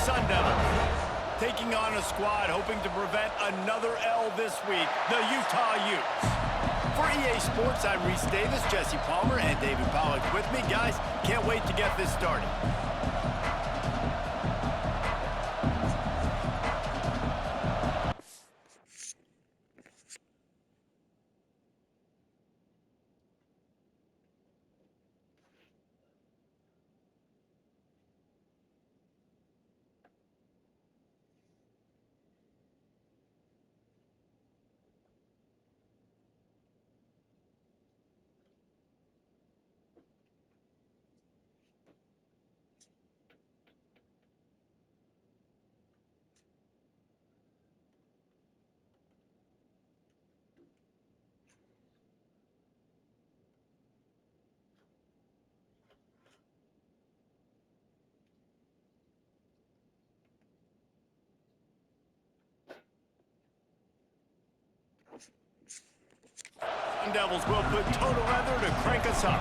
Sun Devils. Taking on a squad hoping to prevent another L this week, the Utah Utes. For EA Sports, I'm Reese Davis, Jesse Palmer, and David Pollack with me. Guys, can't wait to get this started. Sun Devils will put total weather to crank us up.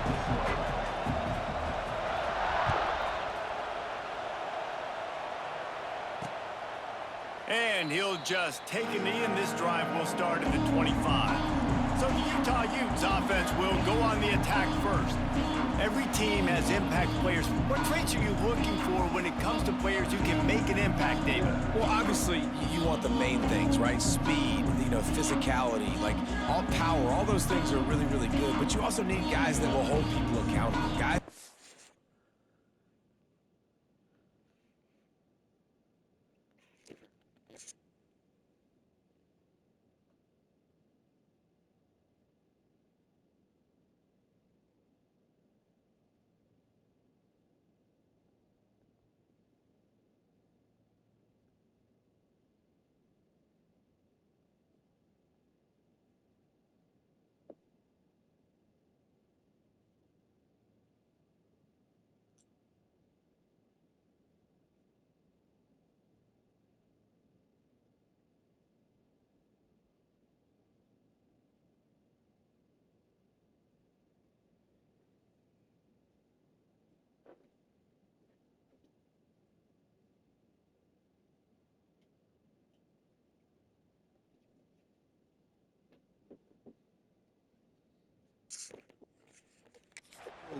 And he'll just take a knee, and this drive will start at the 25. So the Utah Utes offense will go on the attack first. Every team has impact players. What traits are you looking for when it comes to players who can make an impact, David? Well, obviously, you want the main things, right? Speed, physicality, like all power, all those things are really, really good. But you also need guys that will hold people accountable. Guys.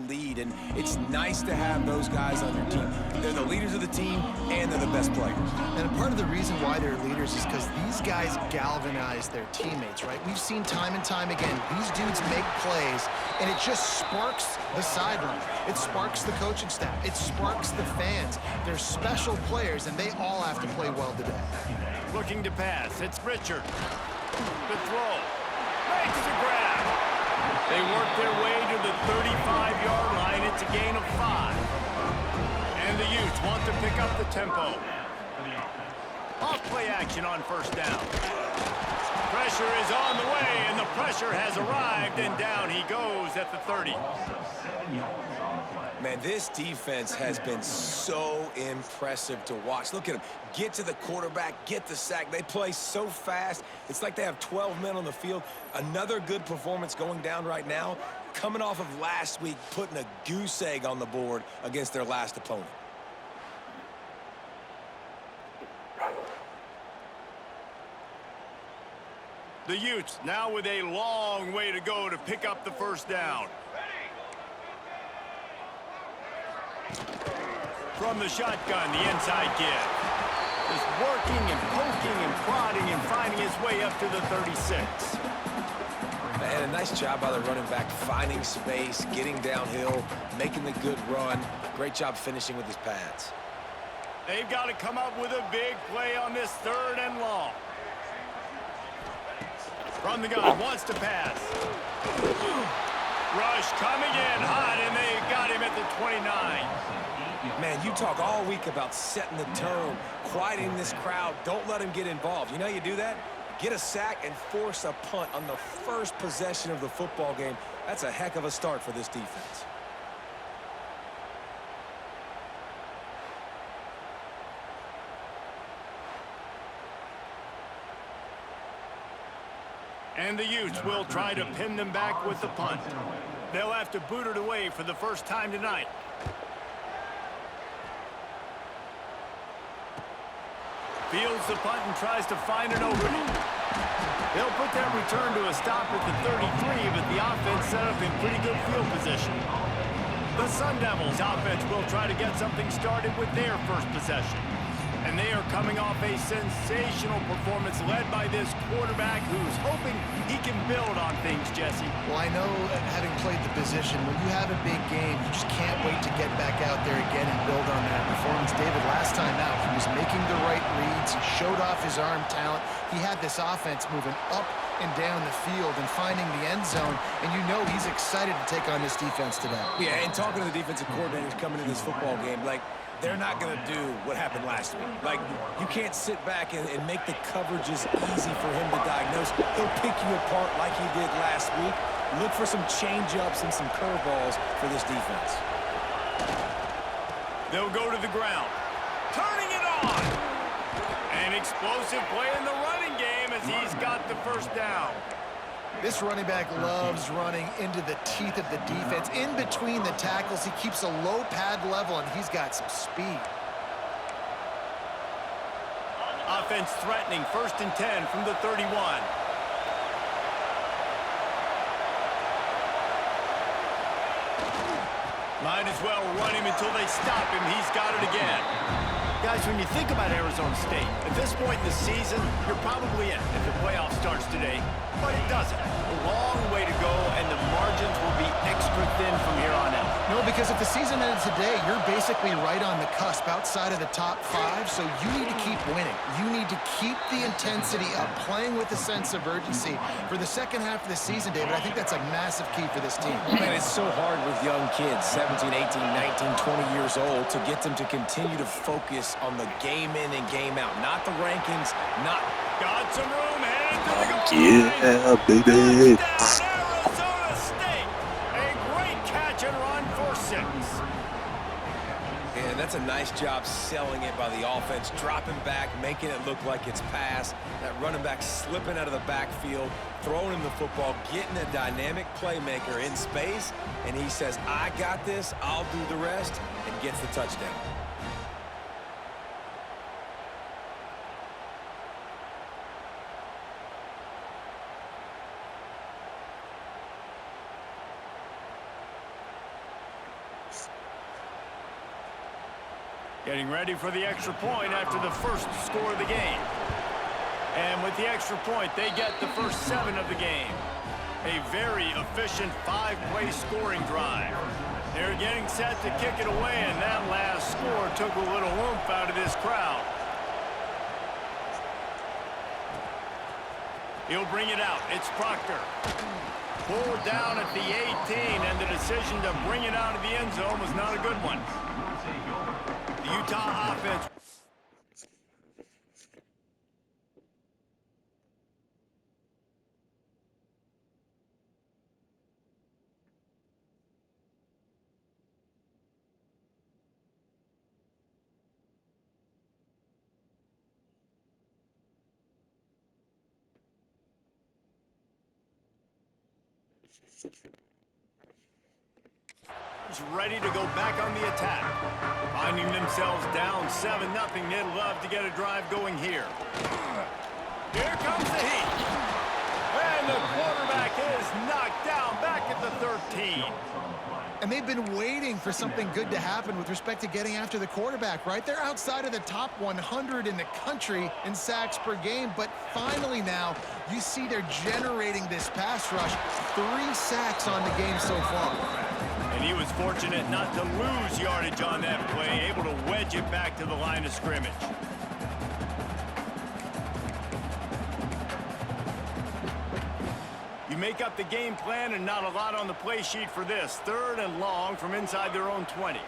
Lead, and it's nice to have those guys on your team. They're the leaders of the team, and they're the best players. And part of the reason why they're leaders is because these guys galvanize their teammates, right? We've seen time and time again, these dudes make plays, and it just sparks the sideline. It sparks the coaching staff. It sparks the fans. They're special players, and they all have to play well today. Looking to pass, it's Richard. The throw, makes the grab. They work their way to the 35-yard line. It's a gain of 5. And the Utes want to pick up the tempo. Off play action on first down. Pressure is on the way, and the pressure has arrived, and down he goes at the 30. Man, this defense has been so impressive to watch. Look at them. Get to the quarterback, get the sack. They play so fast. It's like they have 12 men on the field. Another good performance going down right now, coming off of last week, putting a goose egg on the board against their last opponent. The Utes now with a long way to go to pick up the first down. From the shotgun, the inside kid. Just working and poking and prodding and finding his way up to the 36. Man, a nice job by the running back, finding space, getting downhill, making the good run. Great job finishing with his pads. They've got to come up with a big play on this 3rd and long. From the gun, wants to pass. Rush coming in hot, and they got him at the 29. Man, you talk all week about setting the tone, quieting this crowd. Don't let him get involved. You know how you do that? Get a sack and force a punt on the first possession of the football game. That's a heck of a start for this defense. And the Utes will try to pin them back with the punt. They'll have to boot it away for the first time tonight. Fields the punt and tries to find an opening. They'll put that return to a stop at the 33, but the offense set up in pretty good field position. The Sun Devils offense will try to get something started with their first possession. And they are coming off a sensational performance led by this quarterback who's hoping he can build on things, Jesse. Well, I know, having played the position, when you have a big game, you just can't wait to get back out there again and build on that performance. David, last time out, he was making the right reads. He showed off his arm talent. He had this offense moving up and down the field and finding the end zone, and you know he's excited to take on this defense today. Yeah, and talking to the defensive coordinators coming in this football game, like, they're not going to do what happened last week. Like, you can't sit back and make the coverages easy for him to diagnose. He'll pick you apart like he did last week. Look for some change-ups and some curveballs for this defense. They'll go to the ground. Turning it on! An explosive play in the running game as he's got the first down. This running back loves running into the teeth of the defense. In between the tackles, he keeps a low pad level, and he's got some speed. Offense threatening, 1st and 10 from the 31. Might as well run him until they stop him. He's got it again. Guys, when you think about Arizona State, at this point in the season, you're probably in if the playoff starts today, but it doesn't. A long way to go, and the margins will be extra thin from here on out. No, because if the season ended today, you're basically right on the cusp outside of the top 5, so you need to keep winning. You need to keep the intensity up, playing with a sense of urgency. For the second half of the season, David, I think that's a massive key for this team. Man, it's so hard with young kids, 17, 18, 19, 20 years old, to get them to continue to focus on the game in and game out, not the rankings, not... Got some room, headed to the goal line. Yeah, baby. Touchdown, Arizona State. A great catch and run for 6. And that's a nice job selling it by the offense, dropping back, making it look like it's pass. That running back slipping out of the backfield, throwing him the football, getting a dynamic playmaker in space, and he says, I got this, I'll do the rest, and gets the touchdown. Getting ready for the extra point after the first score of the game. And with the extra point, they get the first 7 of the game. A very efficient 5-play scoring drive. They're getting set to kick it away, and that last score took a little oomph out of this crowd. He'll bring it out. It's Proctor. Pulled down at the 18, and the decision to bring it out of the end zone was not a good one. The Utah offense. Ready to go back on the attack. Finding themselves down 7-0, they'd love to get a drive going here. Here comes the heat. And the quarterback is knocked down back at the 13. And they've been waiting for something good to happen with respect to getting after the quarterback, right? They're outside of the top 100 in the country in sacks per game, but finally now you see they're generating this pass rush. 3 sacks on the game so far. And he was fortunate not to lose yardage on that play, able to wedge it back to the line of scrimmage. You make up the game plan and not a lot on the play sheet for this. 3rd and long from inside their own 20.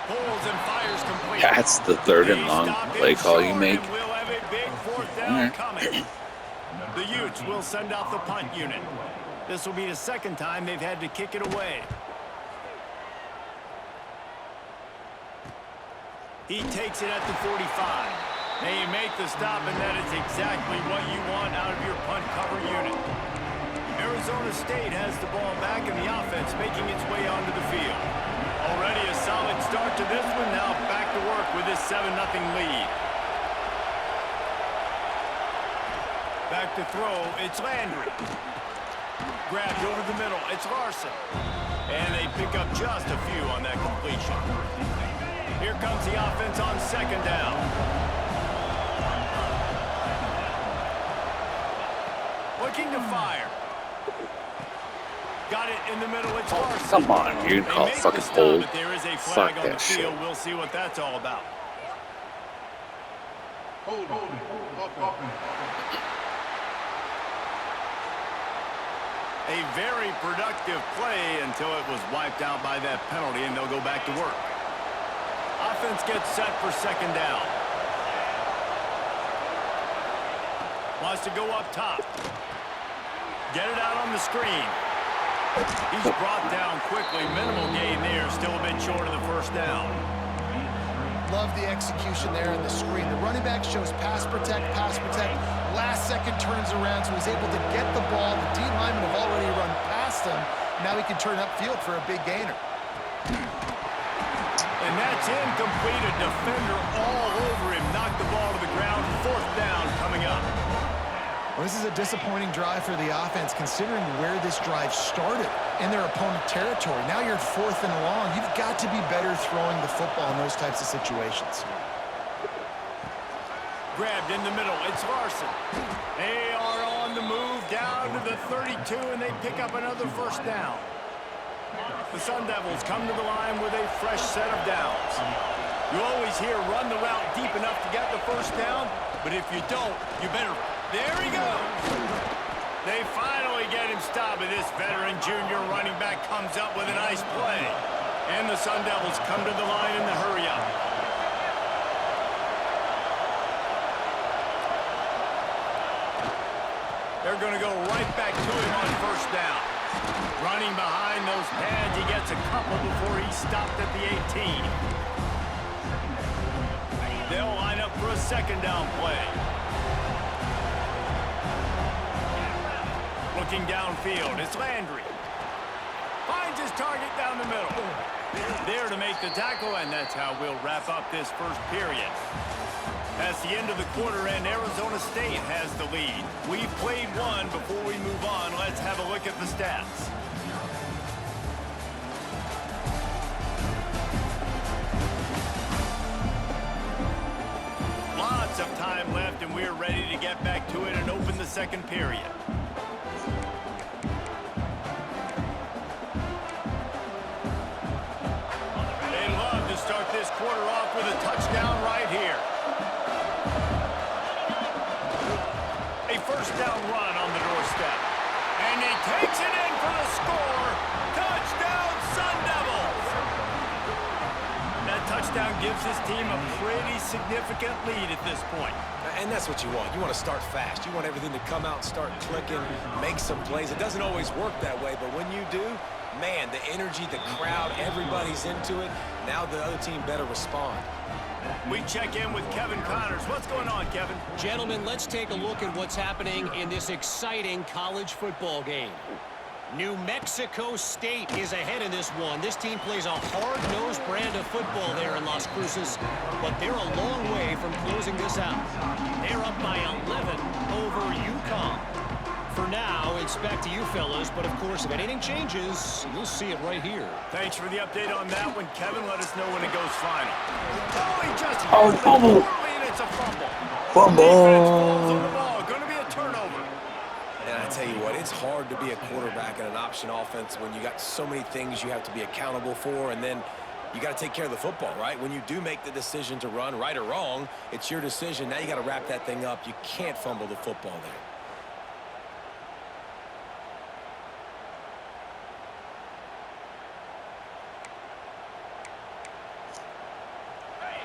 Pulls and fires complete. That's the 3rd and long play call you make. We'll have a big 4th down coming. The Utes will send out the punt unit. This will be the 2nd time they've had to kick it away. He takes it at the 45. They make the stop, and that is exactly what you want out of your punt cover unit. Arizona State has the ball back, and the offense making its way onto the field. Already a solid start to this one. Now back to work with this 7-0 lead. Back to throw, it's Landry. Grabbed over the middle, it's Larson. And they pick up just a few on that completion. Here comes the offense on second down. Looking to fire. Got it in the middle, it's Larson. Come on, you can call fucking hold. But there is a flag Fuck on the that field. shit. We'll see what that's all about. A very productive play until it was wiped out by that penalty, and they'll go back to work. Offense gets set for second down. Wants to go up top. Get it out on the screen. He's brought down quickly. Minimal gain there. Still a bit short of the first down. Love the execution there in the screen. The running back shows pass protect, pass protect. Last second turns around, so he's able to get the ball. The D linemen have already run past him. Now he can turn upfield for a big gainer. And that's incomplete. A defender all over him. Knocked the ball to the ground. Fourth down coming up. Well, this is a disappointing drive for the offense, considering where this drive started in their opponent territory. Now you're 4th and long. You've got to be better throwing the football in those types of situations. Grabbed in the middle. It's Larson. They are on the move down to the 32, and they pick up another first down. The Sun Devils come to the line with a fresh set of downs. You always hear run the route deep enough to get the first down, but if you don't, you better... There he goes. They finally get him stopped, and this veteran junior running back comes up with a nice play. And the Sun Devils come to the line in the hurry-up. They're going to go right back to him on first down. Running behind those pads, he gets a couple before he's stopped at the 18. They'll line up for a second down play. Looking downfield, it's Landry. Finds his target down the middle. There to make the tackle, and that's how we'll wrap up this first period. That's the end of the quarter, and Arizona State has the lead. We've played one. Before we move on, let's have a look at the stats. Lots of time left, and we're ready to get back to it and open the second period. Start this quarter off with a touchdown right here. A first down run on the doorstep. And he takes it in for the score. Touchdown, Sun Devils! That touchdown gives his team a pretty significant lead at this point. And that's what you want. You want to start fast. You want everything to come out and start clicking, make some plays. It doesn't always work that way, but when you do, man, the energy, the crowd, everybody's into it. Now the other team better respond. We check in with Kevin Connors. What's going on, Kevin? Gentlemen, let's take a look at what's happening in this exciting college football game. New Mexico State is ahead in this one. This team plays a hard-nosed brand of football there in Las Cruces, but they're a long way from closing this out. They're up by 11 over UConn. For now, it's back to you fellas, but of course, if anything changes, you'll see it right here. Thanks for the update on that one, Kevin. Let us know when it goes final. Oh, he just fumble. And it's a fumble. Fumble. Defense falls on the ball. Going to be a turnover. And I tell you what, it's hard to be a quarterback in an option offense when you got so many things you have to be accountable for, and then you got to take care of the football, right? When you do make the decision to run, right or wrong, it's your decision. Now you got to wrap that thing up. You can't fumble the football there.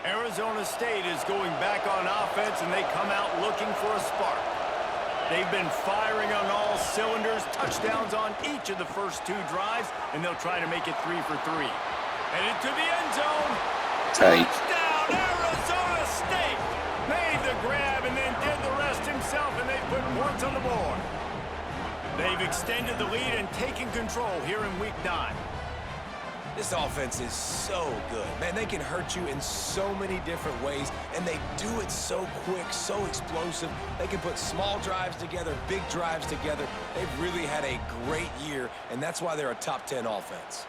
Arizona State is going back on offense, and they come out looking for a spark. They've been firing on all cylinders, touchdowns on each of the first two drives, and they'll try to make it 3 for 3. Headed to the end zone. Tight. Touchdown, Arizona State! Made the grab and then did the rest himself, and they put points on the board. They've extended the lead and taken control here in Week 9. This offense is so good. Man, they can hurt you in so many different ways, and they do it so quick, so explosive. They can put small drives together, big drives together. They've really had a great year, and that's why they're a top 10 offense.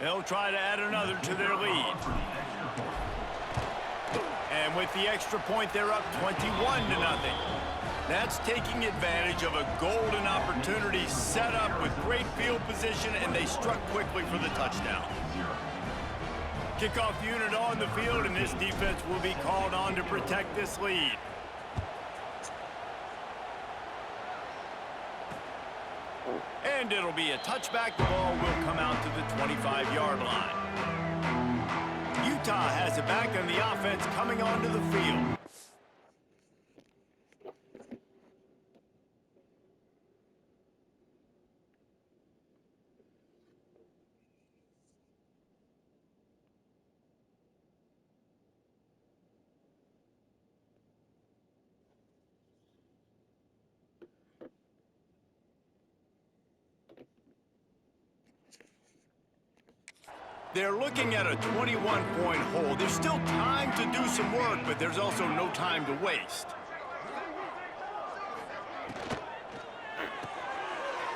They'll try to add another to their lead. And with the extra point, they're up 21-0. That's taking advantage of a golden opportunity set up with great field position, and they struck quickly for the touchdown. Kickoff unit on the field, and this defense will be called on to protect this lead. And it'll be a touchback. The ball will come out to the 25-yard line. Utah has it back on the offense coming onto the field. They're looking at a 21-point hole. There's still time to do some work, but there's also no time to waste.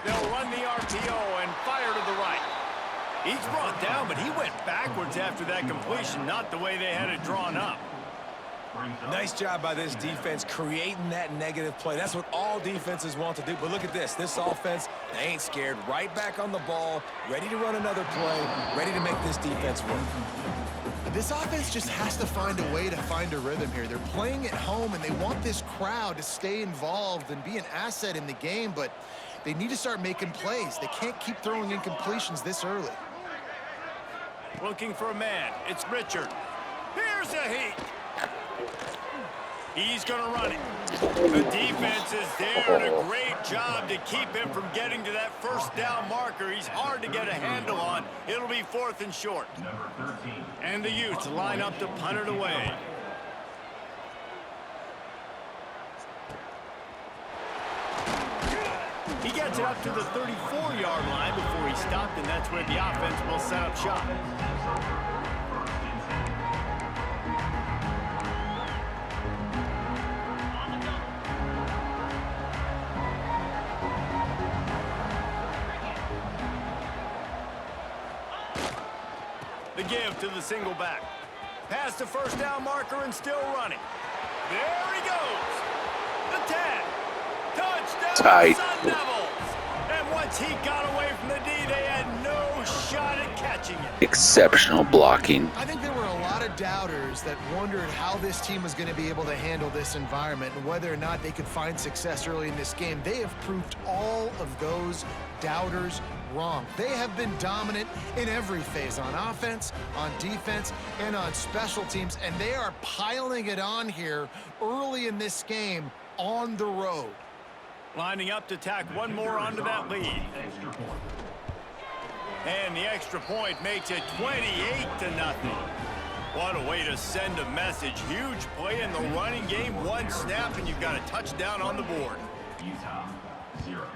They'll run the RPO and fire to the right. He's brought down, but he went backwards after that completion, not the way they had it drawn up. Nice job by this defense creating that negative play. That's what all defenses want to do. But look at this. This offense, they ain't scared. Right back on the ball, ready to run another play, ready to make this defense work. This offense just has to find a way to find a rhythm here. They're playing at home, and they want this crowd to stay involved and be an asset in the game, but they need to start making plays. They can't keep throwing incompletions this early. Looking for a man. It's Richard. Here's a heat. He's going to run it. The defense is there, and a great job to keep him from getting to that first down marker. He's hard to get a handle on. It'll be 4th and short. And the Utes line up to punt it away. He gets it up to the 34-yard line before he stopped, and that's where the offense will set up shop. The give to the single back. Past the first down marker and still running. There he goes. The 10. Touchdown, Tight. Sun Devils. And once he got away from the D, they had no shot at catching it. Exceptional blocking. I think there were a lot of doubters that wondered how this team was going to be able to handle this environment and whether or not they could find success early in this game. They have proved all of those doubters wrong. They have been dominant in every phase, on offense, on defense, and on special teams, and they are piling it on here early in this game on the road. Lining up to tack one more onto that lead. And the extra point makes it 28-0. What a way to send a message. Huge play in the running game. One snap, and you've got a touchdown on the board. Utah, 0.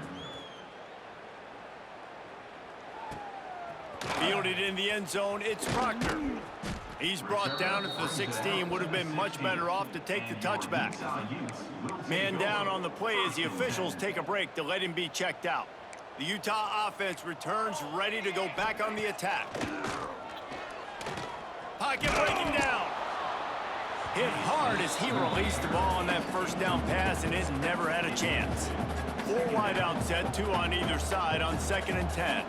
Fielded in the end zone, it's Proctor. He's brought down at the 16. Would have been much better off to take the touchback. Man down on the play as the officials take a break to let him be checked out. The Utah offense returns ready to go back on the attack. Pocket breaking down. Hit hard as he released the ball on that first down pass, and it never had a chance. 4 wide out set, 2 on either side on 2nd and 10.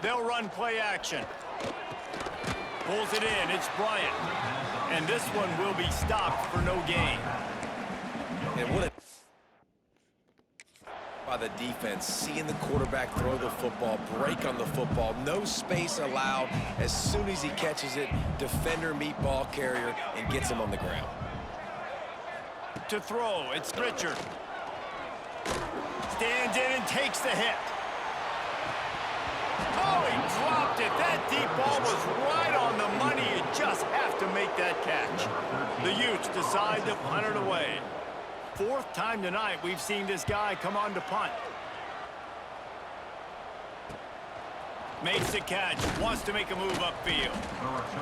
They'll run play action. Pulls it in. It's Bryant. And this one will be stopped for no gain. And what by the defense, seeing the quarterback throw the football, break on the football, no space allowed. As soon as he catches it, defender meet ball carrier and gets him on the ground. To throw, it's Richard. Stands in and takes the hit. Oh, he dropped it. That deep ball was right on the money. You just have to make that catch. The Utes decide to punt it away. 4th time tonight we've seen this guy come on to punt. Makes the catch, wants to make a move upfield.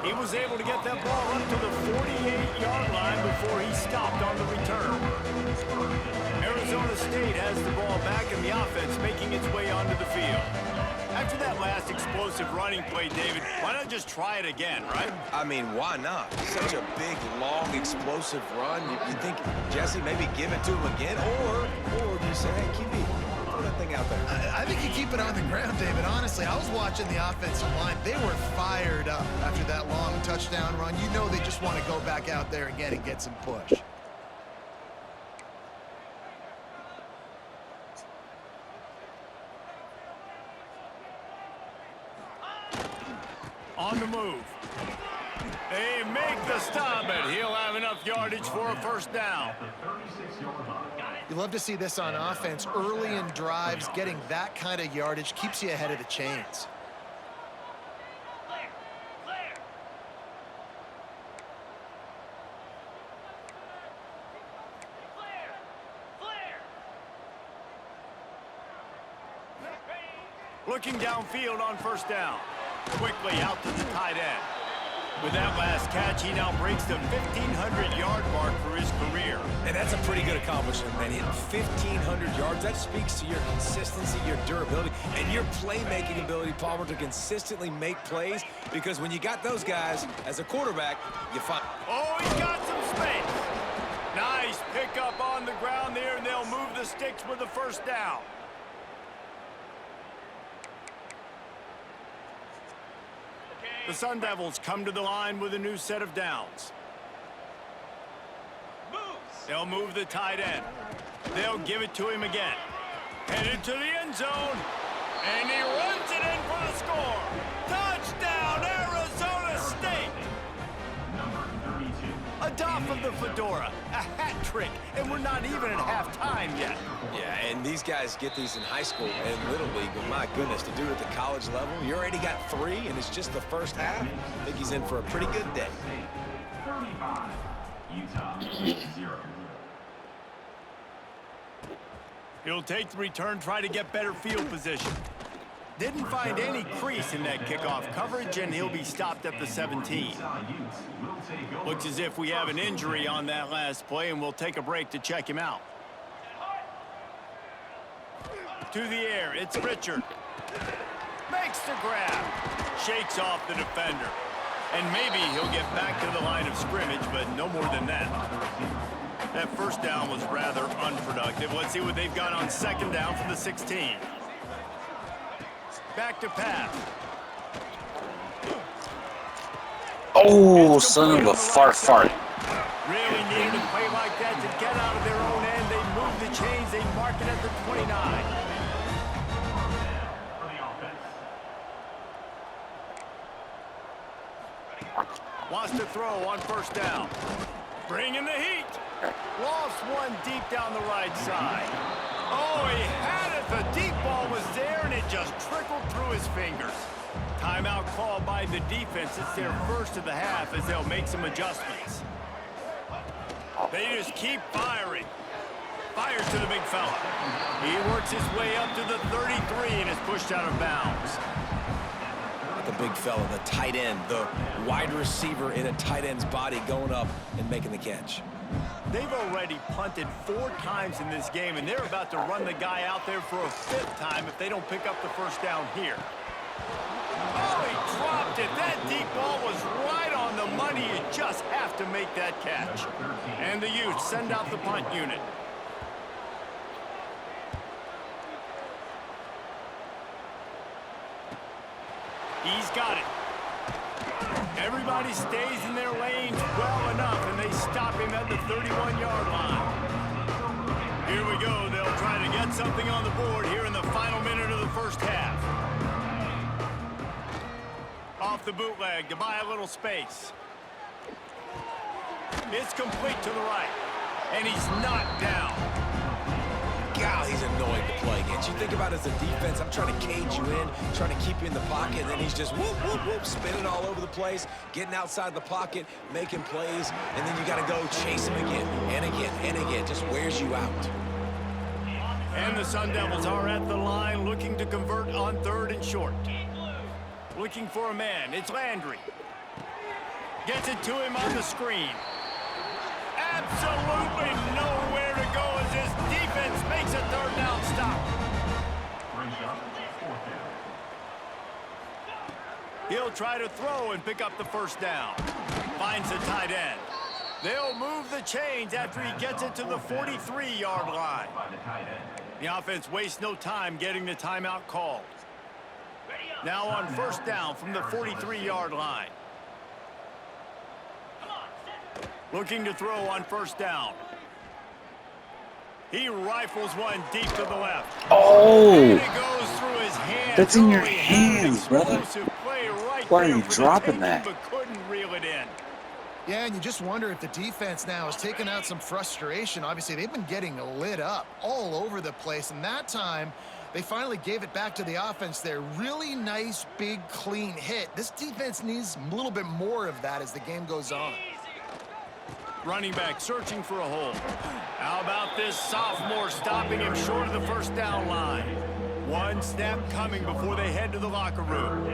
He was able to get that ball up to the 48-yard line before he stopped on the return. Arizona State has the ball back and the offense making its way onto the field. After that last explosive running play, David, why not just try it again, right? I mean, why not? Such a big, long, explosive run. You think, Jesse, maybe give it to him again? Or do you say, hey, QB, throw that thing out there? I think you keep it on the ground, David. Honestly, I was watching the offensive line. They were fired up after that long touchdown run. You know they just want to go back out there again and get some push. On the move. They make the stop, and he'll have enough yardage for a first down. You love to see this on offense. Early in drives, getting that kind of yardage keeps you ahead of the chains. Looking downfield on first down. Quickly out to the tight end. With that last catch, he now breaks the 1,500-yard mark for his career. And that's a pretty good accomplishment, man. Hitting 1,500 yards, that speaks to your consistency, your durability, and your playmaking ability, Palmer, to consistently make plays. Because when you got those guys as a quarterback, you find... Oh, he's got some space. Nice pickup on the ground there, and they'll move the sticks with the first down. The Sun Devils come to the line with a new set of downs. They'll move the tight end. They'll give it to him again. Headed to the end zone. And he runs it in for the score. Touchdown, Arizona State. A doff of the fedora. A hat trick. And we're not even at halftime yet. Yeah, and these guys get these in high school and Little League, but my goodness, to do it at the college level, you already got 3, and it's just the first half. I think he's in for a pretty good day. 35, Utah, 0. He'll take the return, try to get better field position. Didn't find any crease in that kickoff coverage, and he'll be stopped at the 17. Looks as if we have an injury on that last play, and we'll take a break to check him out. To the air, it's Richard. Makes the grab. Shakes off the defender. And maybe he'll get back to the line of scrimmage, but no more than that. That first down was rather unproductive. Let's see what they've got on second down from the 16. Back to pass. Oh, son of a fart. Really needed a play like that to get out of their own end. They move the chains. They mark it at the 29. Wants to throw on first down. Bringing the heat. Lost one deep down the right side. Oh, he had it. The deep ball was there, and it just trickled through his fingers. Timeout called by the defense. It's their first of the half as they'll make some adjustments. They just keep firing. Fires to the big fella. He works his way up to the 33 and is pushed out of bounds. The big fella, the tight end, the wide receiver in a tight end's body going up and making the catch. They've already punted 4 times in this game, and they're about to run the guy out there for a 5th time if they don't pick up the first down here. Oh, he dropped it. That deep ball was right on the money. You just have to make that catch. And the Utes send out the punt unit. He's got it. Everybody stays in their lanes well enough, and they stop him at the 31-yard line. Here we go. They'll try to get something on the board here in the final minute of the first half. Off the bootleg to buy a little space. It's complete to the right, and he's knocked down. God, he's annoying to play against. You think about it as a defense, I'm trying to cage you in, trying to keep you in the pocket, and then he's just whoop, whoop, whoop, spinning all over the place, getting outside the pocket, making plays, and then you got to go chase him again and again and again. Just wears you out. And the Sun Devils are at the line looking to convert on 3rd and short. Looking for a man. It's Landry. Gets it to him on the screen. Absolutely nowhere to go as this defense makes a third down stop. He'll try to throw and pick up the first down. Finds the tight end. They'll move the chains after he gets it to the 43-yard line. The offense wastes no time getting the timeout called. Now on first down from the 43-yard line. Looking to throw on first down. He rifles one deep to the left. Oh! And it goes through his hands. That's in your Oh, he had an hands, brother. explosive play right Why are there you for the dropping taking, that? But couldn't reel it in. Yeah, and you just wonder if the defense now has taken out some frustration. Obviously, they've been getting lit up all over the place, and that time they finally gave it back to the offense there. Really nice, big, clean hit. This defense needs a little bit more of that as the game goes on. Running back searching for a hole. How about this sophomore stopping him short of the first down line? One snap coming before they head to the locker room.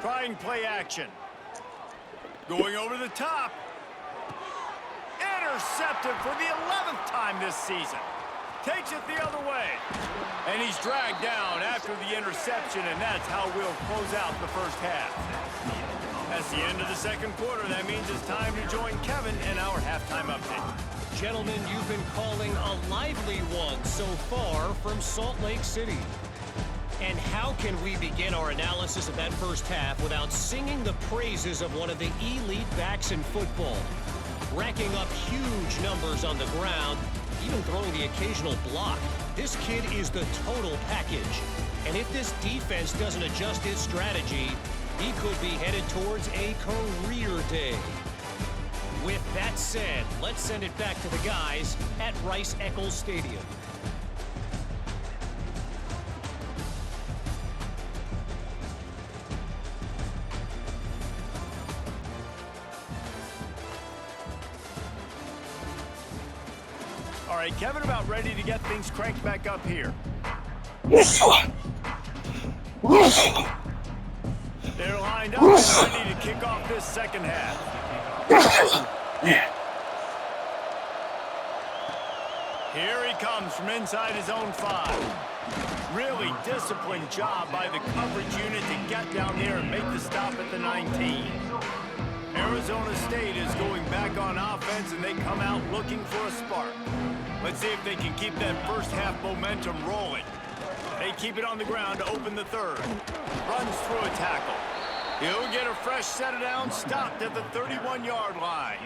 Trying play action. Going over the top. Intercepted for the 11th time this season. Takes it the other way. And he's dragged down after the interception, and that's how we'll close out the first half. That's the end of the second quarter. That means it's time to join Kevin in our halftime update. Gentlemen, you've been calling a lively one so far from Salt Lake City. And how can we begin our analysis of that first half without singing the praises of one of the elite backs in football? Racking up huge numbers on the ground, even throwing the occasional block. This kid is the total package. And if this defense doesn't adjust its strategy, he could be headed towards a career day. With that said, let's send it back to the guys at Rice-Eccles Stadium. All right, Kevin, about ready to get things cranked back up here. They're lined up and ready to kick off this second half. Here he comes from inside his own 5. Really disciplined job by the coverage unit to get down there and make the stop at the 19. Arizona State is going back on offense, and they come out looking for a spark. Let's see if they can keep that first half momentum rolling. They keep it on the ground to open the third. Runs through a tackle. He'll get a fresh set of downs, stopped at the 31-yard line.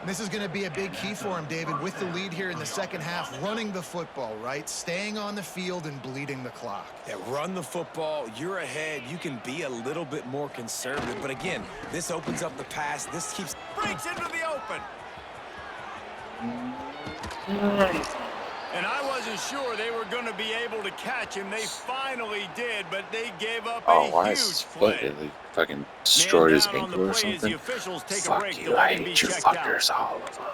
This is going to be a big key for him, David, with the lead here in the second half, running the football, right? Staying on the field and bleeding the clock. Yeah, run the football. You're ahead. You can be a little bit more conservative. But again, this opens up the pass. This keeps... Breaks into the open. And I wasn't sure they were going to be able to catch him. They finally did, but they gave up a huge play. They fucking destroyed his Man down on the ankle or play as the something. officials take a Fuck break to you, I let him be hate you checked out. fuckers, all of them.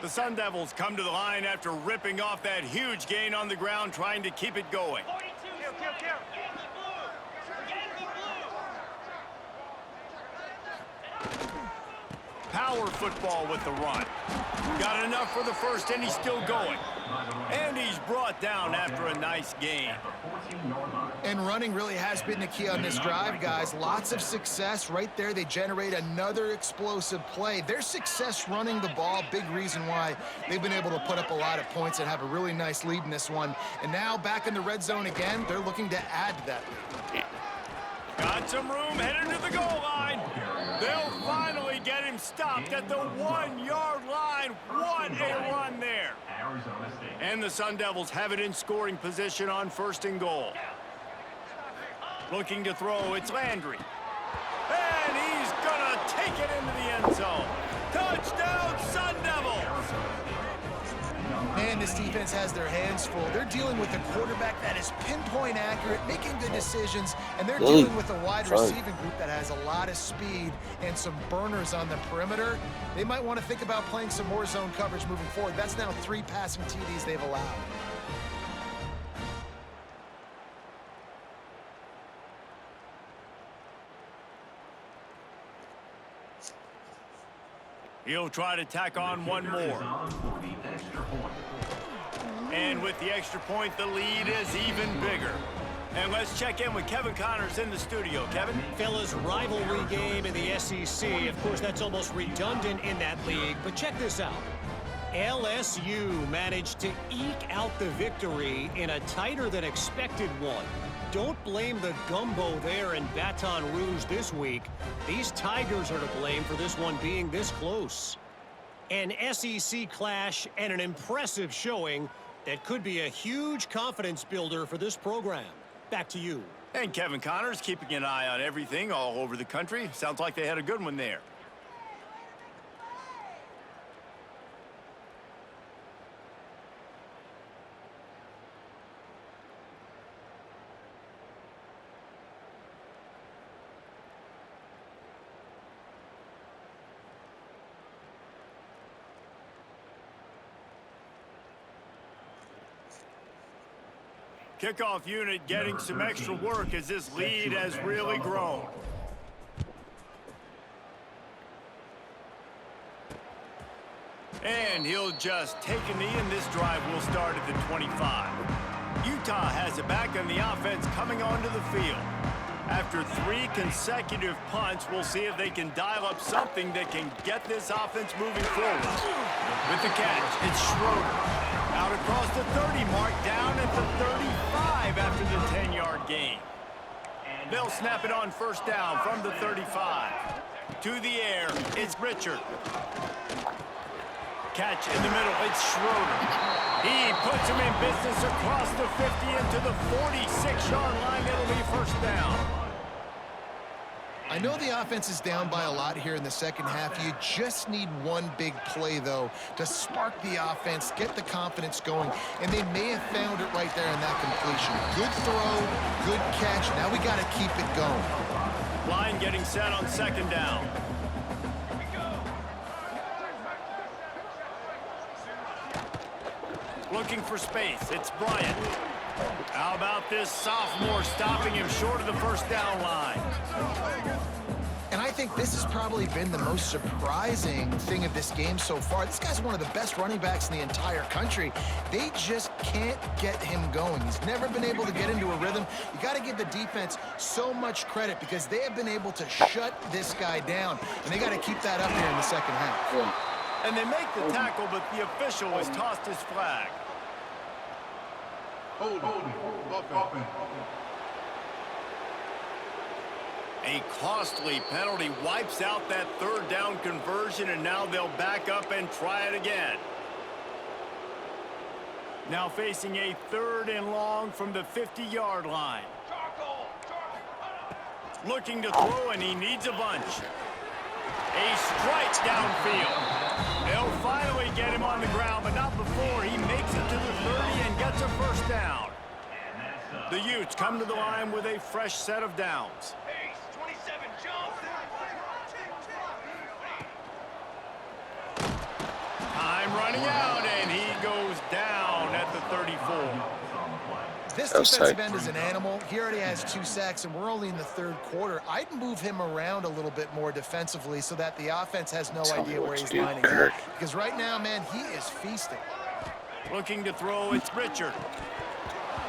The Sun Devils come to the line after ripping off that huge gain on the ground, trying to keep it going. Power football with the run. Got enough for the first, and he's still going. And he's brought down after a nice gain. And running really has been the key on this drive, guys. Lots of success right there. They generate another explosive play. Their success running the ball, big reason why they've been able to put up a lot of points and have a really nice lead in this one. And now back in the red zone again, they're looking to add to that lead. Got some room, headed to the goal line. They'll finally get him stopped at the 1-yard line. What a run there. And the Sun Devils have it in scoring position on first and goal. Looking to throw, it's Landry. And he's gonna take it into the end zone. Touchdown, Sun Devils! Man, this defense has their hands full. They're dealing with a quarterback that is pinpoint accurate, making good decisions, and they're dealing with a wide receiving group that has a lot of speed and some burners on the perimeter. They might want to think about playing some more zone coverage moving forward. That's now 3 passing TDs they've allowed. He'll try to tack on one Kicker is more. on for the extra point. And with the extra point, the lead is even bigger. And let's check in with Kevin Connors in the studio. Kevin? Fellas, rivalry game in the SEC. Of course, that's almost redundant in that league, but check this out. LSU managed to eke out the victory in a tighter than expected one. Don't blame the gumbo there in Baton Rouge this week. These Tigers are to blame for this one being this close. An SEC clash and an impressive showing that could be a huge confidence builder for this program. Back to you. And Kevin Connors keeping an eye on everything all over the country. Sounds like they had a good one there. Kickoff unit getting some extra work as this lead has really grown. And he'll just take a knee, and this drive will start at the 25. Utah has it back, and the offense coming onto the field. After 3 consecutive punts, we'll see if they can dial up something that can get this offense moving forward. With the catch, it's Schroeder. Out across the 30 mark, down at the 35 after the 10-yard gain. They'll snap it on first down from the 35. To the air, it's Richard. Catch in the middle, it's Schroeder. He puts him in business across the 50 into the 46-yard line. It'll be first down. I know the offense is down by a lot here in the second half. You just need one big play, though, to spark the offense, get the confidence going, and they may have found it right there in that completion. Good throw, good catch. Now we got to keep it going. Line getting set on second down. Looking for space. It's Bryant. How about this sophomore stopping him short of the first down line? And I think this has probably been the most surprising thing of this game so far. This guy's one of the best running backs in the entire country. They just can't get him going. He's never been able to get into a rhythm. You got to give the defense so much credit because they have been able to shut this guy down, and they got to keep that up here in the second half. And they make the tackle, but the official has tossed his flag. A costly penalty wipes out that third down conversion, and now they'll back up and try it again. Now facing a 3rd and long from the 50-yard line. Looking to throw, and he needs a bunch. A strike downfield. They'll finally get him on the ground, but not before he makes it to the 30 and gets a first down. The Utes come to the line with a fresh set of downs. Time running out, and he goes down at the 34. This defensive end is an animal. He already has 2 sacks, and we're only in the 3rd quarter. I'd move him around a little bit more defensively so that the offense has no idea where he's lining up. Because right now, man, he is feasting. Looking to throw, it's Richard.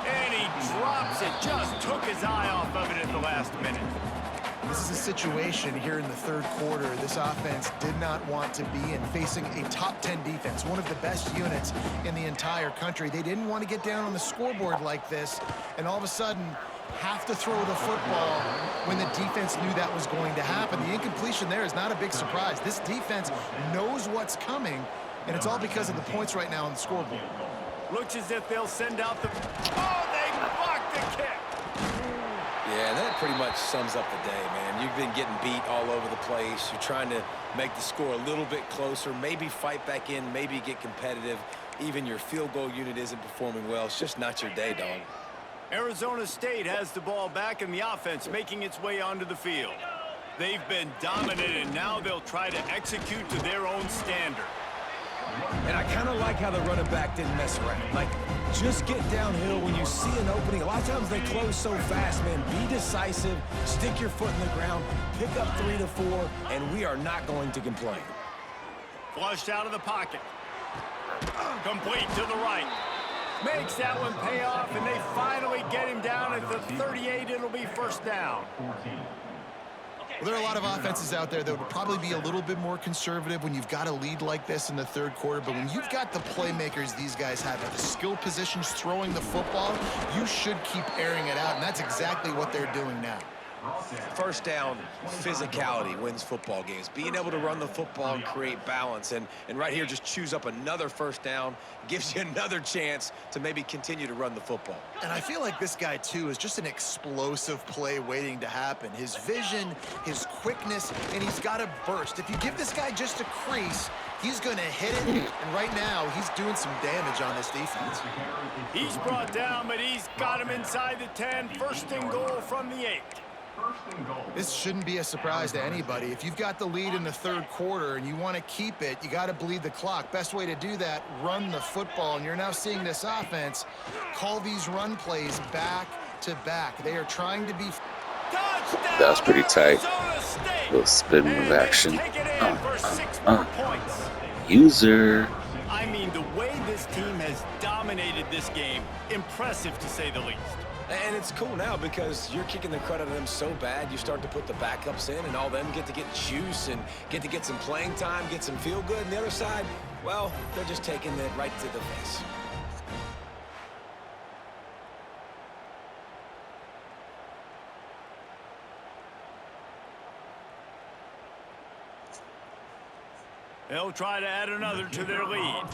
And he drops it. Just took his eye off of it at the last minute. This is a situation here in the 3rd quarter this offense did not want to be in, facing a top 10 defense, one of the best units in the entire country. They didn't want to get down on the scoreboard like this and all of a sudden have to throw the football when the defense knew that was going to happen. The incompletion there is not a big surprise. This defense knows what's coming, and it's all because of the points right now on the scoreboard. Looks as if they'll send out the... Oh, they blocked the kick! Yeah, that pretty much sums up the day, man. You've been getting beat all over the place. You're trying to make the score a little bit closer, maybe fight back in, maybe get competitive. Even your field goal unit isn't performing well. It's just not your day, dog. Arizona State has the ball back in the offense, making its way onto the field. They've been dominated, and now they'll try to execute to their own standard. And I kind of like how the running back didn't mess around. Like, just get downhill when you see an opening. A lot of times they close so fast, man. Be decisive, stick your foot in the ground, pick up 3 to 4, and we are not going to complain. Flushed out of the pocket. Complete to the right. Makes that one pay off, and they finally get him down at the 38. It'll be first down. Well, there are a lot of offenses out there that would probably be a little bit more conservative when you've got a lead like this in the third quarter. But when you've got the playmakers these guys have at the skill positions throwing the football, you should keep airing it out, and that's exactly what they're doing now. First down, physicality wins football games. Being able to run the football and create balance. And right here, just choose up another first down, gives you another chance to maybe continue to run the football. And I feel like this guy, too, is just an explosive play waiting to happen. His vision, his quickness, and he's got a burst. If you give this guy just a crease, he's going to hit it. And right now, he's doing some damage on this defense. He's brought down, but he's got him inside the 10. First and goal from the 8. This shouldn't be a surprise to anybody. If you've got the lead in the third quarter and you want to keep it, you got to bleed the clock. Best way to do that, run the football. And you're now seeing this offense call these run plays back to back. They are trying to be... Touchdown, That was pretty tight. Arizona State. Little spin move And they action. take it in for 6 more points. User. I mean, the way this team has dominated this game, impressive to say the least. And it's cool now because you're kicking the crud out of them so bad, you start to put the backups in, and all them get to get juice and get to get some playing time, get some feel good. And the other side, well, they're just taking it right to the face. They'll try to add another to their lead.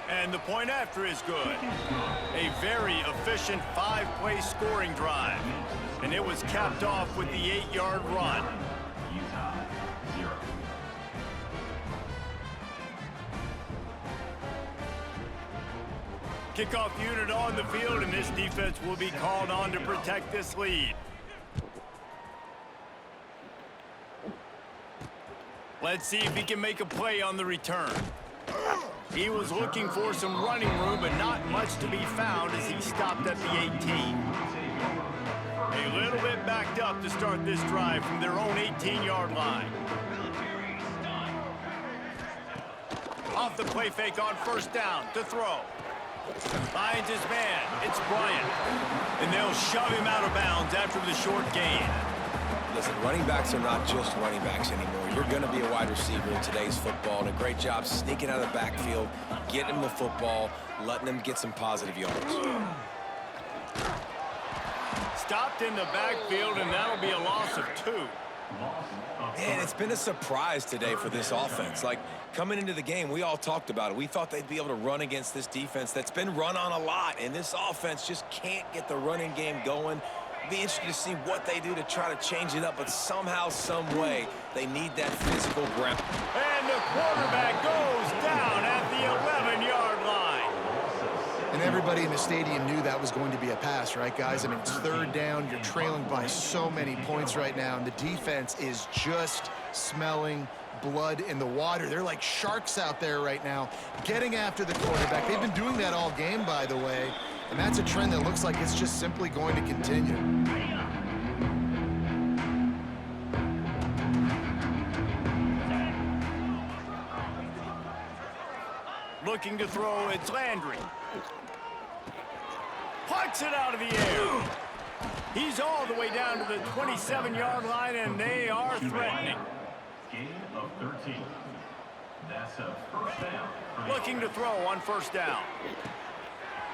And the point after is good. A very efficient 5-play scoring drive. And it was capped off with the 8-yard run. Kickoff unit on the field, and this defense will be called on to protect this lead. Let's see if he can make a play on the return. He was looking for some running room, but not much to be found as he stopped at the 18. A little bit backed up to start this drive from their own 18-yard line. Off the play fake on first down to throw. Finds his man. It's Bryant. And they'll shove him out of bounds after the short gain. Listen, running backs are not just running backs anymore. You're going to be a wide receiver in today's football, and a great job sneaking out of the backfield, getting them the football, letting them get some positive yards. Stopped in the backfield, and that'll be a loss of 2. Man, it's been a surprise today for this offense. Like, coming into the game, we all talked about it. We thought they'd be able to run against this defense that's been run on a lot, and this offense just can't get the running game going. Be interested to see what they do to try to change it up, but somehow, some way, they need that physical ground. And the quarterback goes down at the 11-yard line. And everybody in the stadium knew that was going to be a pass, right, guys? I mean, it's third down. You're trailing by so many points right now, and the defense is just smelling blood in the water. They're like sharks out there right now, getting after the quarterback. They've been doing that all game, by the way, and that's a trend that looks like it's just simply going to continue. Looking to throw, it's Landry. Puts it out of the air. He's all the way down to the 27-yard line, and they are threatening. Gain of 13. That's a first down. Looking to throw on first down.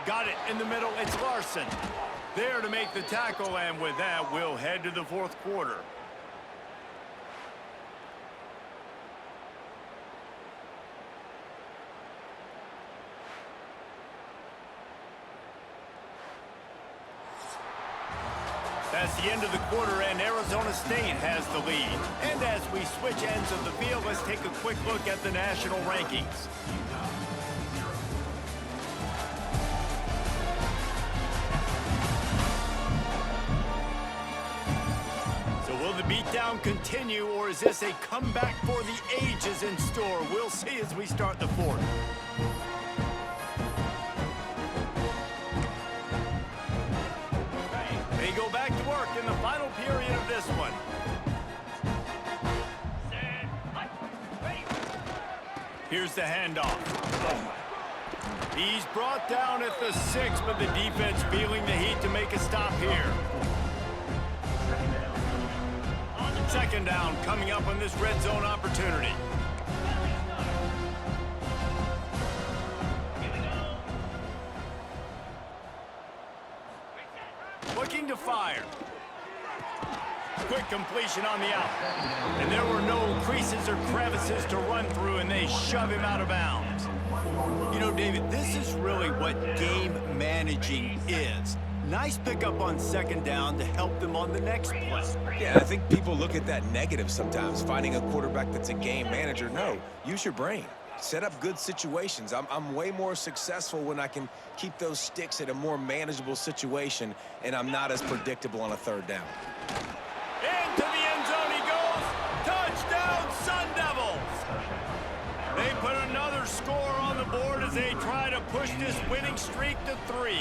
Got it in the middle. It's Larson. There to make the tackle, and with that, we'll head to the fourth quarter. That's the end of the quarter, and Arizona State has the lead. And as we switch ends of the field, let's take a quick look at the national rankings. So will the beatdown continue, or is this a comeback for the ages in store? We'll see as we start the fourth. They go back to work in the final period of this one. Here's the handoff. He's brought down at the 6, but the defense feeling the heat to make a stop here. Second down coming up on this red zone opportunity. Looking to fire. Quick completion on the out. And there were no creases or crevices to run through, and they shove him out of bounds. You know, David, this is really what game managing is. Nice pickup on second down to help them on the next play. Yeah, I think people look at that negative sometimes, finding a quarterback that's a game manager. No, use your brain. Set up good situations. I'm way more successful when I can keep those sticks at a more manageable situation, and I'm not as predictable on a third down. Into the end zone he goes. Touchdown, Sun Devils. They put another score on the board as they try to push this winning streak to 3.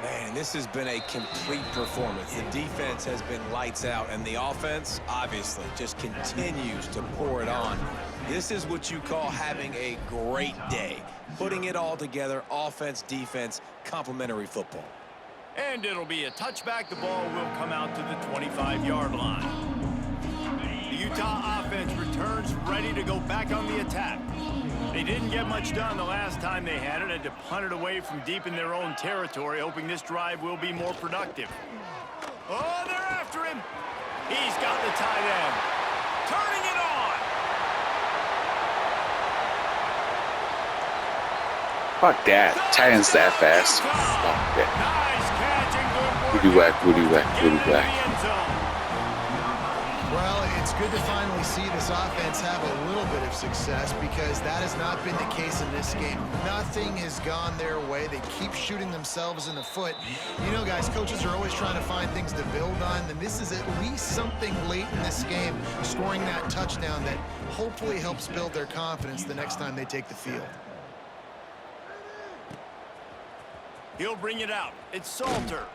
Man, this has been a complete performance. The defense has been lights out, and the offense, obviously, just continues to pour it on. This is what you call having a great day. Putting it all together, offense, defense, complementary football. And it'll be a touchback. The ball will come out to the 25-yard line. The Utah offense returns ready to go back on the attack. They didn't get much done the last time they had it, had to punt it away from deep in their own territory, hoping this drive will be more productive. Oh, they're after him. He's got the tight end. Turning it on. Fuck that. Tight ends that fast. Fuck that. Nice catch and good work. Woody whack, woody whack, woody Get into whack. the end zone. Well, it's good to finally see this offense have a little bit of success because that has not been the case in this game. Nothing has gone their way. They keep shooting themselves in the foot. You know, guys, coaches are always trying to find things to build on, and this is at least something late in this game, scoring that touchdown that hopefully helps build their confidence the next time they take the field. He'll bring it out. It's Salter.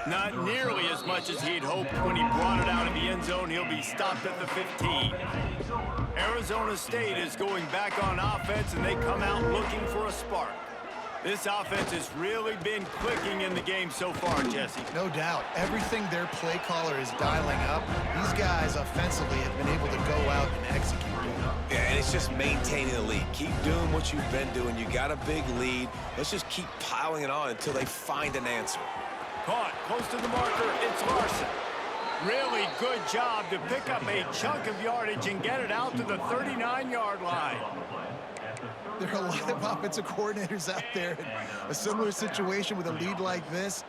Not nearly as much as he'd hoped when he brought it out of the end zone. He'll be stopped at the 15. Arizona State is going back on offense, and they come out looking for a spark. This offense has really been clicking in the game so far, Jesse. No doubt. Everything their play caller is dialing up, these guys offensively have been able to go out and execute. Yeah, and it's just maintaining the lead. Keep doing what you've been doing. You got a big lead. Let's just keep piling it on until they find an answer. Caught close to the marker. It's Larson. Really good job to pick up a chunk of yardage and get it out to the 39-yard line. There are a lot of offensive coordinators out there in a similar situation with a lead like this.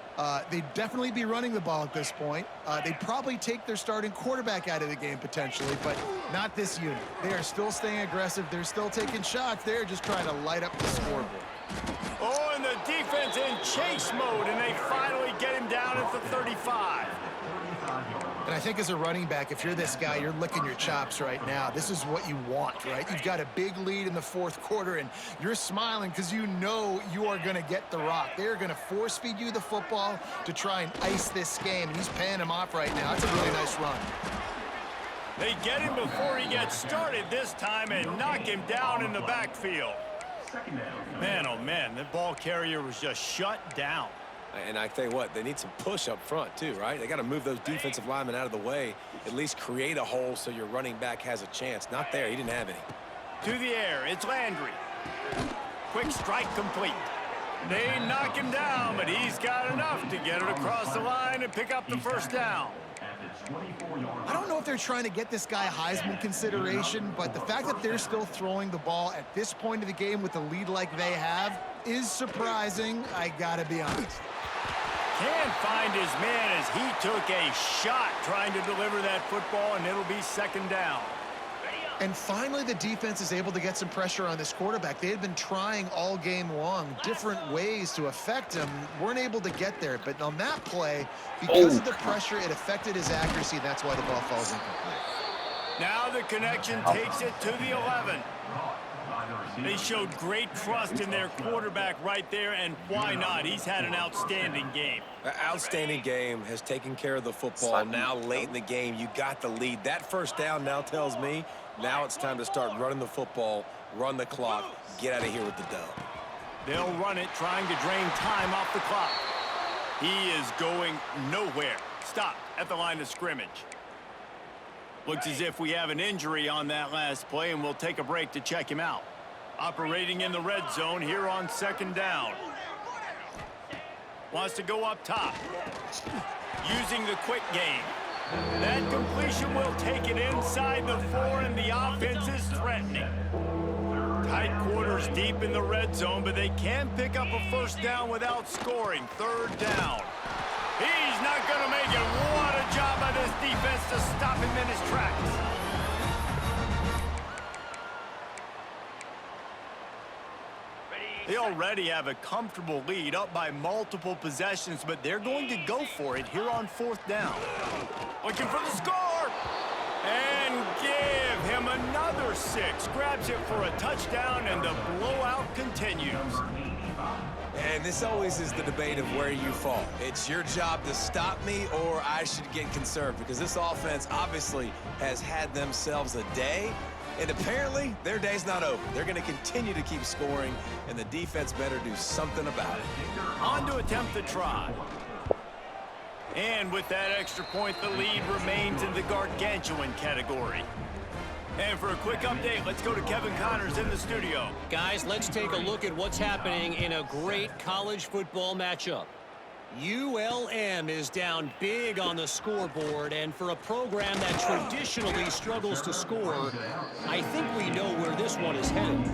They'd definitely be running the ball at this point. They'd probably take their starting quarterback out of the game potentially, but not this unit. They are still staying aggressive. They're still taking shots. They're just trying to light up the scoreboard. Oh, and the defense in chase mode, and they finally get him down at the 35. And I think as a running back, if you're this guy, you're licking your chops right now. This is what you want, right? You've got a big lead in the fourth quarter, and you're smiling because you know you are going to get the rock. They're going to force feed you the football to try and ice this game. And he's paying him off right now. That's a really nice run. They get him before he gets started this time and knock him down in the backfield. Man, oh man, the ball carrier was just shut down. And I tell you what, they need some push up front too, right? They got to move those defensive linemen out of the way, at least create a hole so your running back has a chance. Not there. He didn't have any. To the air. It's Landry. Quick strike complete. They knock him down, but he's got enough to get it across the line and pick up the first down. I don't know if they're trying to get this guy Heisman consideration, but the fact that they're still throwing the ball at this point of the game with a lead like they have is surprising, I gotta be honest. Can't find his man as he took a shot trying to deliver that football, and it'll be second down. And finally, the defense is able to get some pressure on this quarterback. They had been trying all game long, different ways to affect him, weren't able to get there. But on that play, because of the pressure, it affected his accuracy, and that's why the ball falls incomplete. Now the connection takes it to the 11. They showed great trust in their quarterback right there, and why not? He's had an outstanding game. An outstanding game, has taken care of the football. Now late in the game, you got the lead. That first down now tells me now it's time to start running the football, run the clock, get out of here with the dub. They'll run it, trying to drain time off the clock. He is going nowhere. Stop at the line of scrimmage. Looks as if we have an injury on that last play, and we'll take a break to check him out. Operating in the red zone here on second down. Wants to go up top. Using the quick game. That completion will take it inside the 4, and the offense is threatening. Tight quarters deep in the red zone, but they can pick up a first down without scoring. Third down. He's not going to make it. What a job by this defense to stop him in his tracks. They already have a comfortable lead, up by multiple possessions, but they're going to go for it here on fourth down. Looking for the score. And give him another 6. Grabs it for a touchdown, and the blowout continues. And this always is the debate of where you fall. It's your job to stop me, or I should get conserved, because this offense obviously has had themselves a day, and apparently their day's not over. They're going to continue to keep scoring, and the defense better do something about it. On to attempt the try. And with that extra point, the lead remains in the gargantuan category. And for a quick update, let's go to Kevin Connors in the studio. Guys, let's take a look at what's happening in a great college football matchup. ULM is down big on the scoreboard, and for a program that traditionally struggles to score, I think we know where this one is headed.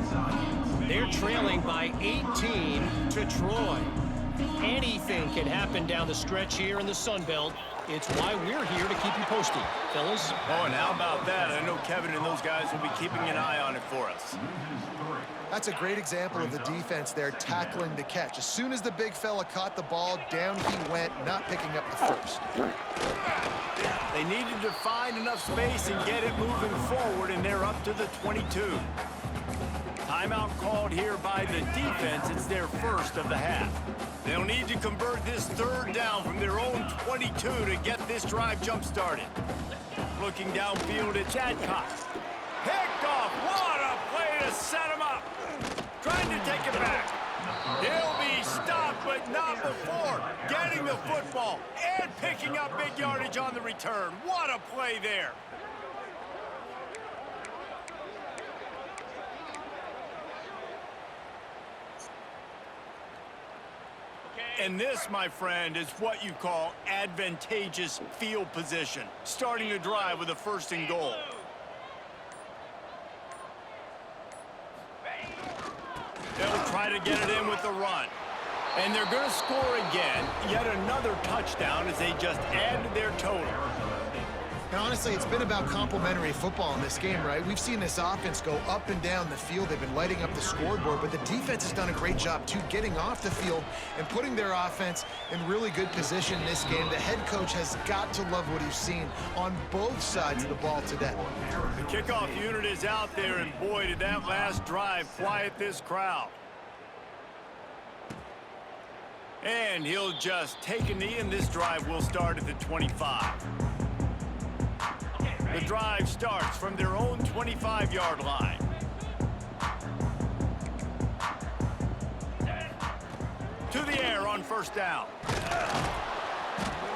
They're trailing by 18 to Troy. Anything can happen down the stretch here in the Sun Belt. It's why we're here to keep you posted, fellas. Oh, and how about that? I know Kevin and those guys will be keeping an eye on it for us. That's a great example of the defense there tackling the catch. As soon as the big fella caught the ball, down he went, not picking up the first. They needed to find enough space and get it moving forward, and they're up to the 22. Timeout called here by the defense. It's their first of the half. They'll need to convert this third down from their own 22 to get this drive jump-started. Looking downfield, it's Adcock. Picked off. What a play to set him up. Trying to take it back. He'll be stopped, but not before getting the football and picking up big yardage on the return. What a play there. And this, my friend, is what you call advantageous field position. Starting the drive with a first and goal. They'll try to get it in with the run. And they're going to score again. Yet another touchdown as they just added their total. And honestly, it's been about complementary football in this game, right? We've seen this offense go up and down the field. They've been lighting up the scoreboard, but the defense has done a great job, too, getting off the field and putting their offense in really good position in this game. The head coach has got to love what he's seen on both sides of the ball today. The kickoff unit is out there, and boy, did that last drive quiet this crowd. And he'll just take a knee, and this drive will start at the 25. The drive starts from their own 25-yard line. To the air on first down.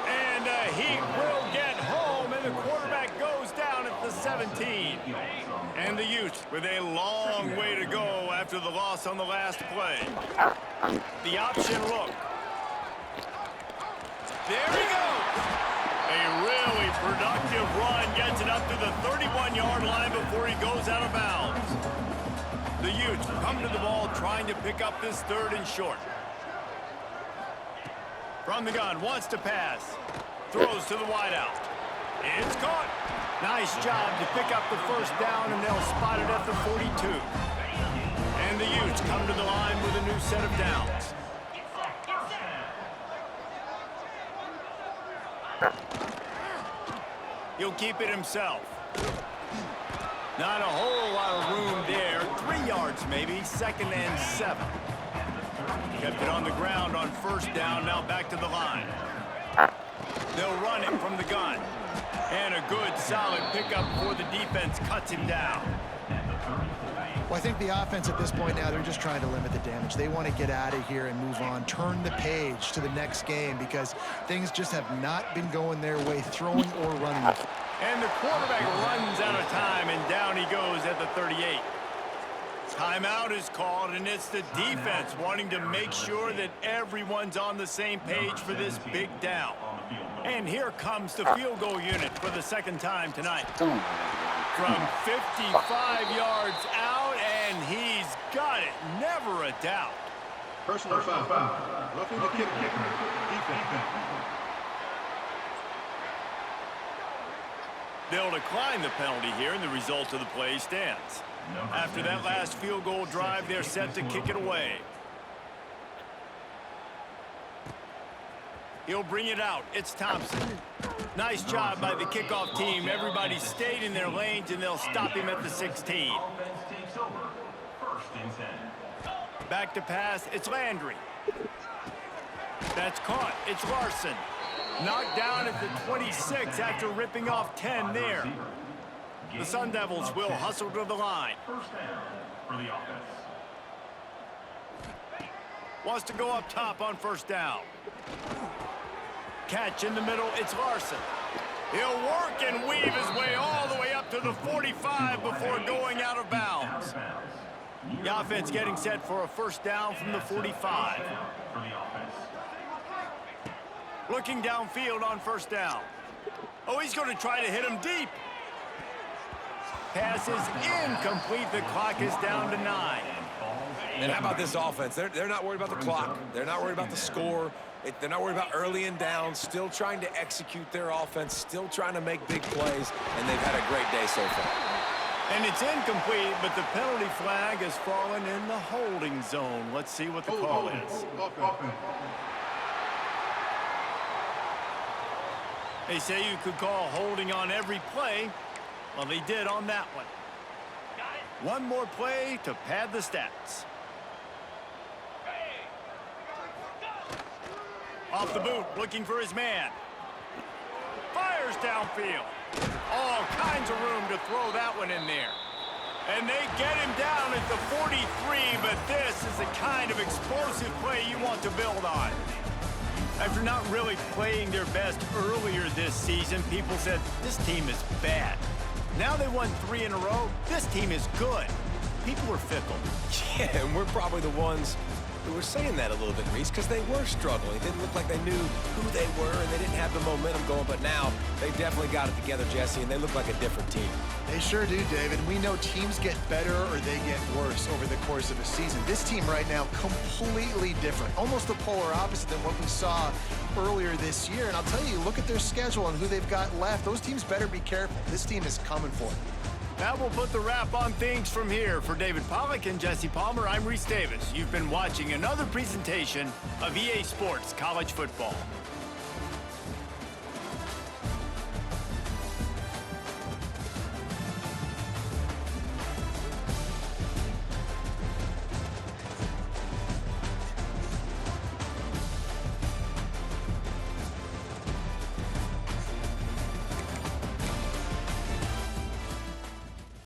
And he will get home, and the quarterback goes down at the 17. And the Utes with a long way to go after the loss on the last play. The option look. There he goes. A really productive run gets it up to the 31-yard line before he goes out of bounds. The Utes come to the ball trying to pick up this third and short. From the gun, wants to pass. Throws to the wideout. It's caught. Nice job to pick up the first down, and they'll spot it at the 42. And the Utes come to the line with a new set of downs. He'll keep it himself. Not a whole lot of room there. 3 yards maybe, 2nd and 7. Kept it on the ground on 1st down, now back to the line. They'll run it from the gun. And a good, solid pickup before the defense cuts him down. Well, I think the offense at this point now, they're just trying to limit the damage. They want to get out of here and move on, turn the page to the next game because things just have not been going their way, throwing or running. And the quarterback runs out of time, and down he goes at the 38. Timeout is called, and it's the defense wanting to make sure that everyone's on the same page for this big down. And here comes the field goal unit for the 2nd time tonight. From 55 yards out, and he's got it. Never a doubt. Personal foul. Roughing the kicker. Defense. They'll decline the penalty here, and the result of the play stands. After that last field goal drive, they're set to kick it away. He'll bring it out. It's Thompson. Nice job by the kickoff team. Everybody stayed in their lanes, and they'll stop him at the 16. Back to pass. It's Landry. That's caught. It's Larson. Knocked down at the 26 after ripping off 10 there. The Sun Devils will hustle to the line. 1st down for the offense. Wants to go up top on 1st down. Catch in the middle, it's Larson. He'll work and weave his way all the way up to the 45 before going out of bounds. The offense getting set for a 1st down from the 45. Looking downfield on 1st down. Oh, he's going to try to hit him deep. Pass is incomplete. The clock is down to 9. And how about this offense? They're not worried about the clock. They're not worried about the score. They're not worried about early and down. Still trying to execute their offense. Still trying to make big plays. And they've had a great day so far. And it's incomplete, but the penalty flag has fallen in the holding zone. Let's see what the call is. They say you could call holding on every play. Well, they did on that one. One more play to pad the stats. Off the boot, looking for his man. Fires downfield. All kinds of room to throw that one in there. And they get him down at the 43, but this is the kind of explosive play you want to build on. After not really playing their best earlier this season, people said, this team is bad. Now they won 3 in a row. This team is good. People are fickle. Yeah, and we're probably the ones who were saying that a little bit, Reese, because they were struggling. It didn't look like they knew who they were, and they didn't have the momentum going. But now they definitely got it together, Jesse, and they look like a different team. They sure do, David. We know teams get better or they get worse over the course of a season. This team right now, completely different. Almost the polar opposite than what we saw earlier this year. And I'll tell you, look at their schedule and who they've got left. Those teams better be careful. This team is coming for it. That will put the wrap on things from here. For David Pollack and Jesse Palmer, I'm Reese Davis. You've been watching another presentation of EA Sports College Football.